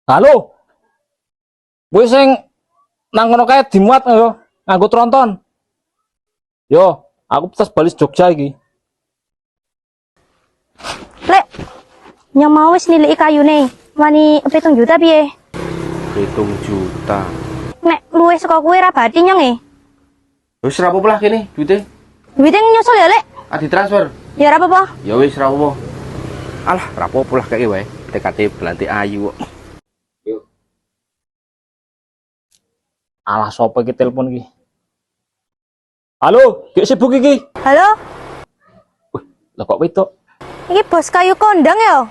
Halo, kowe sing nang kono kae dimuat yo, nganggo tronton. Yo, aku tes balis Jogja iki. Lek, yang mau wis nilai kayune, wani 7 juta piye? 7 juta. Nek luwih saka kuwi ra bathi nyong e. Wis ra apa-apa lah kene, duite. Duite nyusul ya, Lek? Adi transfer. Ya ra apa-apa. Ya wis ra apa-apa. Alah, ra apa-apa lah kaya wae. TKT Belanti Ayu kok. Yuk. Alah sapa iki telepon iki? Halo, gek sibuk iki. Halo, Wih, lah kok wedok? iki bos kayu kondang ya?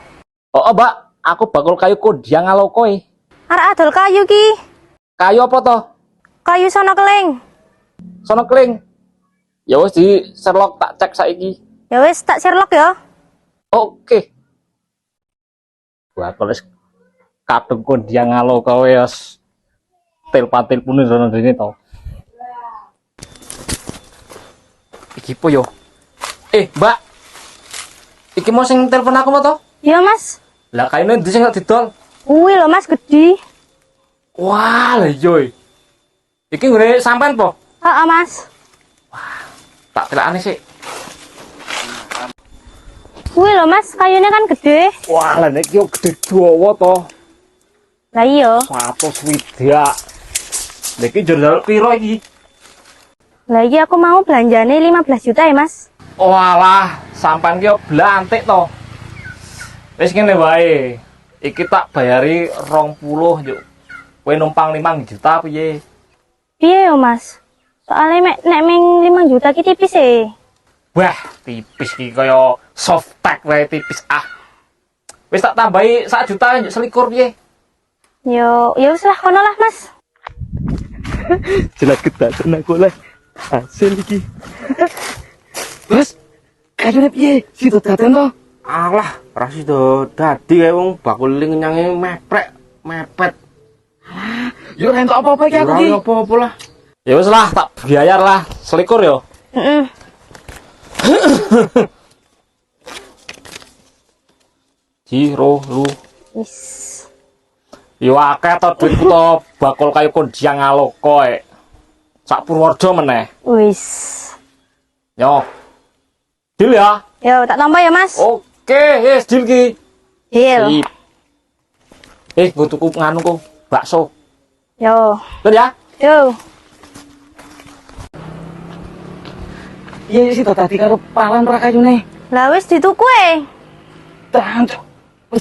Oh, Mbak, aku bakul kayu kodiang alokoe. Arek adol kayu ki. Kayu apa to? Kayu sono keling. Sono kling. Ya wis di Sherlock tak cek saiki. Ya wis tak Sherlock ya. Oke. Bakul wis kadung kodiang alokoe wis telepon-teleponin rono dene to. Iki po yo. Mbak. Iki mau sing telepon aku apa to? Ya Mas. Lah kayane ndi sing didol? Kuwi lho Mas gede. Wah, lah iya. Iki ngene sampean po? Heeh Mas. Tak telakane sik. Kuwi lho Mas, kayunya kan gede. Wah, lah nek yo gede dawa to. Lah iya. 100 swidak. Niki jero piro iki? Lah iki aku mau belanjane 15 juta ya Mas. Walah, sampean ki yo blantik to. Wis ngene wae. Iki tak bayari 20 yo. Kowe numpang 5 juta piye? Piye yo Mas? Soalnya nek ming 5 juta ki tipis e. Wah, tipis ki kaya softtek wae tipis ah. Wis tak tambahi 1 juta yo selikur piye? Yo, ya wis lah kono lah Mas. Jelas kedaten aku lah. Hasil iki. Bos, kayune piye? Situ daten to? Alah, ra sido dadi kae wong bakul ngenyange mepet. Yo entuk apa-apa iki aku ki. Ora apa-apa lah. Ya wis lah, tak biayar lah selikur yo. Heeh. Jiro lu. Wis. Yo akeh to duitku to bakul kayu kodiang alokoe. Sak Purworejo meneh. Wis. Yo. Deal ya. Yo, tak tambah ya Mas. Oke, yes deal ki. Deal. Sip. Gue tuku nganu ku, bakso. Yo. Betul ya? Yo. Iya sih tadi karo palan pra kayune. Lah wis dituku e. Tahan, Cuk.